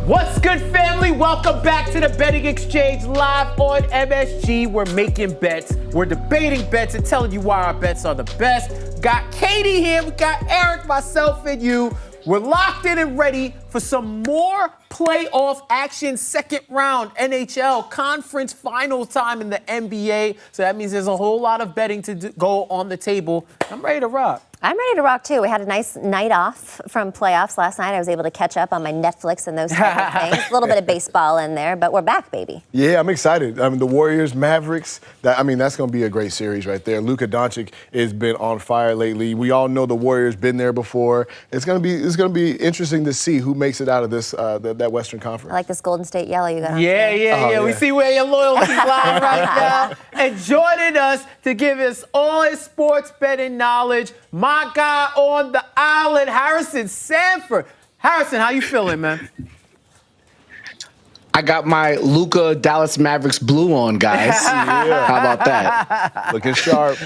What's good, family? Welcome back to the Betting Exchange live on MSG. We're making bets, we're debating bets, and telling you why our bets are the best. Got Katie here, we got Erik, myself, and you. We're locked in and ready for some more playoff action. Second round NHL conference final time in the NBA. So that means there's a whole lot of betting to go on the table. I'm ready to rock. I'm ready to rock, too. We had a nice night off from playoffs last night. I was able to catch up on my Netflix and those type of things. A little bit of baseball in there, but we're back, baby. Yeah, I'm excited. I mean, the Warriors, Mavericks, that's going to be a great series right there. Luka Doncic has been on fire lately. We all know the Warriors been there before. It's going to be interesting to see who makes it out of this that Western Conference. I like this Golden State yellow you got on. Yeah. We see where your loyalty lies right now. And joining us to give us all his sports betting knowledge, my guy on the island, Harrison Sanford. Harrison, how you feeling, man? I got my Luka Dallas Mavericks blue on, guys. Yeah. How about that? Looking sharp.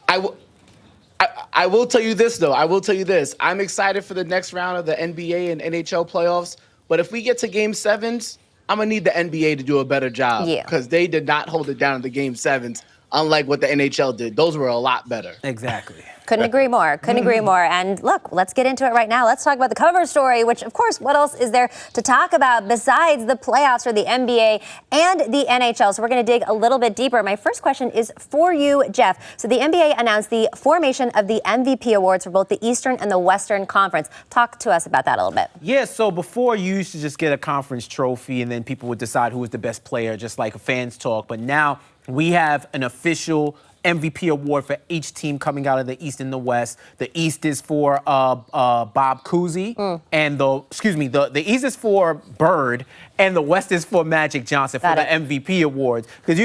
I will tell you this, though. I'm excited for the next round of the NBA and NHL playoffs. But if we get to Game 7s, I'm going to need the NBA to do a better job. Yeah. Because they did not hold it down in the Game 7s, unlike what the NHL did. Those were a lot better. Exactly. Couldn't agree more. And look, let's get into it right now. Let's talk about the cover story, which, of course, what else is there to talk about besides the playoffs for the NBA and the NHL? So we're going to dig a little bit deeper. My first question is for you, Jeff. So the NBA announced the formation of the MVP awards for both the Eastern and the Western Conference. Talk to us about that a little bit. Yeah, so before you used to just get a conference trophy and then people would decide who was the best player, just like fans talk. But now we have an official MVP award for each team coming out of the East and the West. The East is for Bob Cousy, and the East is for Bird, and the West is for Magic Johnson for the MVP awards. Because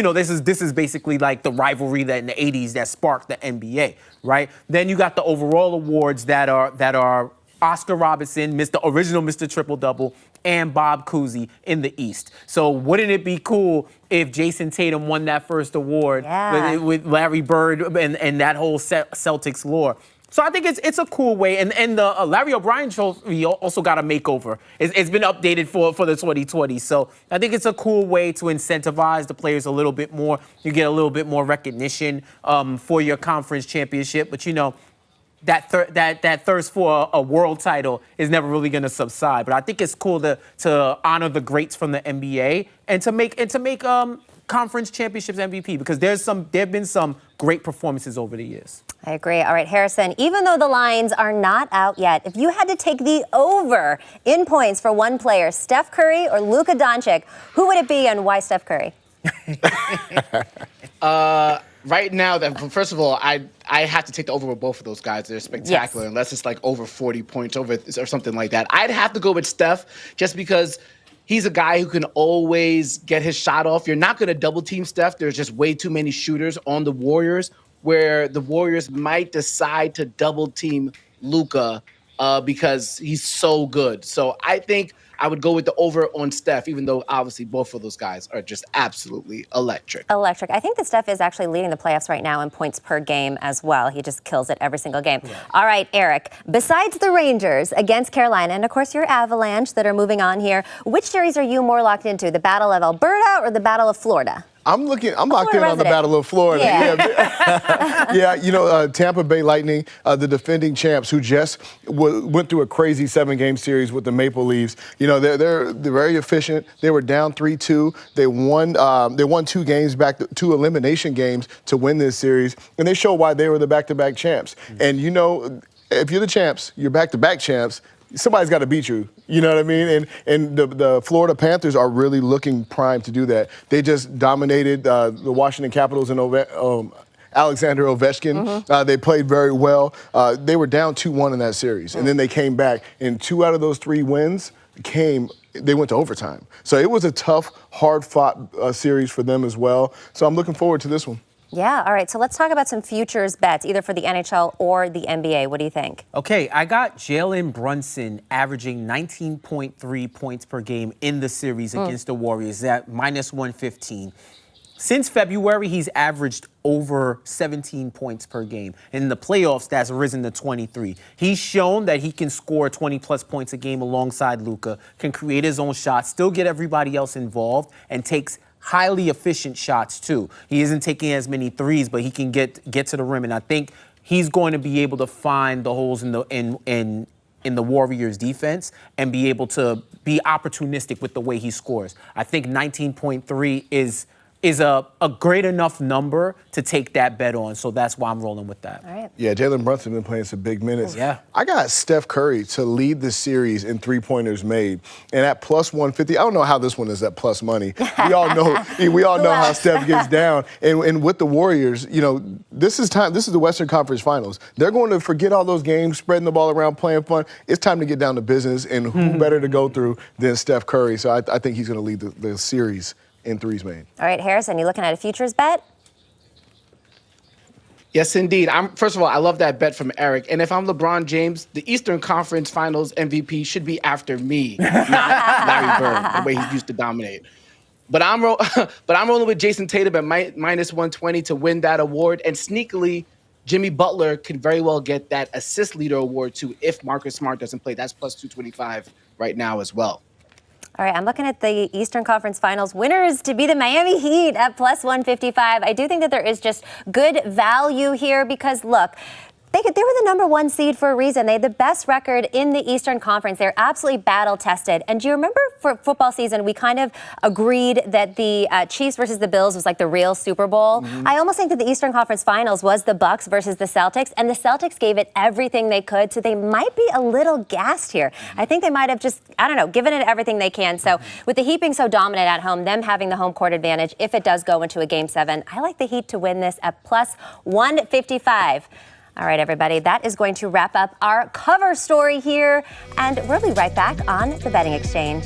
this is basically like the rivalry that in the '80s that sparked the NBA, right? Then you got the overall awards that are Oscar Robertson, original Mr. Triple Double, and Bob Cousy in the East. So wouldn't it be cool if Jason Tatum won that first award with Larry Bird and that whole Celtics lore? So I think it's a cool way. And the Larry O'Brien trophy also got a makeover. It's been updated for the 2020. So I think it's a cool way to incentivize the players a little bit more. You get a little bit more recognition for your conference championship. But that thirst for a world title is never really going to subside. But I think it's cool to honor the greats from the NBA and to make conference championships MVP, because there have been some great performances over the years. I agree. All right, Harrison, even though the lines are not out yet, if you had to take the over in points for one player, Steph Curry or Luka Doncic, who would it be and why Steph Curry? Right now, first of all, I have to take the over with both of those guys. They're spectacular, unless it's like over 40 points or something like that. I'd have to go with Steph just because he's a guy who can always get his shot off. You're not going to double team Steph. There's just way too many shooters on the Warriors, where the Warriors might decide to double team Luka because he's so good. So I think I would go with the over on Steph, even though obviously both of those guys are just absolutely electric. I think that Steph is actually leading the playoffs right now in points per game as well. He just kills it every single game. Yeah. All right, Erik, besides the Rangers against Carolina, and of course your Avalanche that are moving on here, which series are you more locked into, the Battle of Alberta or the Battle of Florida? I'm locked in on the Battle of Florida. Yeah. Tampa Bay Lightning, the defending champs, who just went through a crazy 7-game series with the Maple Leafs. They're very efficient. They were down 3-2. They won 2 games back, 2 elimination games to win this series, and they show why they were the back-to-back champs. And if you're the champs, you're back-to-back champs. Somebody's got to beat you. You know what I mean? And the Florida Panthers are really looking primed to do that. They just dominated the Washington Capitals and Alexander Ovechkin. They played very well. They were down 2-1 in that series, and then they came back. And 2 out of those 3 wins they went to overtime. So it was a tough, hard-fought series for them as well. So I'm looking forward to this one. Yeah, all right. So let's talk about some futures bets, either for the NHL or the NBA. What do you think? Okay, I got Jalen Brunson averaging 19.3 points per game in the series against the Warriors at -115. Since February, he's averaged over 17 points per game. In the playoffs, that's risen to 23. He's shown that he can score 20-plus points a game alongside Luka, can create his own shots, still get everybody else involved, and takes highly efficient shots, too. He isn't taking as many threes, but he can get to the rim, and I think he's going to be able to find the holes in the Warriors' defense and be able to be opportunistic with the way he scores. I think 19.3 is a great enough number to take that bet on, so that's why I'm rolling with that. All right. Yeah, Jalen Brunson been playing some big minutes. Yeah. I got Steph Curry to lead the series in three-pointers made, and at plus 150. I don't know how this one is at plus money. We all know how Steph gets down. And with the Warriors, this is time. This is the Western Conference Finals. They're going to forget all those games, spreading the ball around, playing fun. It's time to get down to business, and who better to go through than Steph Curry? So I think he's going to lead the series in threes made. All right, Harrison, you looking at a futures bet? Yes, indeed. First of all, I love that bet from Erik. And if I'm LeBron James, the Eastern Conference Finals MVP should be after me, not Larry Bird, the way he used to dominate. But I'm rolling with Jason Tatum at minus 120 to win that award. And sneakily, Jimmy Butler could very well get that assist leader award too if Marcus Smart doesn't play. That's plus 225 right now as well. All right, I'm looking at the Eastern Conference Finals winners to be the Miami Heat at plus 155. I do think that there is just good value here because, look, they were the number one seed for a reason. They had the best record in the Eastern Conference. They're absolutely battle-tested. And do you remember for football season, we kind of agreed that the Chiefs versus the Bills was like the real Super Bowl? Mm-hmm. I almost think that the Eastern Conference Finals was the Bucks versus the Celtics, and the Celtics gave it everything they could, so they might be a little gassed here. I think they might have just, given it everything they can. So with the Heat being so dominant at home, them having the home court advantage, if it does go into a Game 7, I like the Heat to win this at plus 155. All right, everybody, that is going to wrap up our cover story here, and we'll be right back on The Betting Exchange.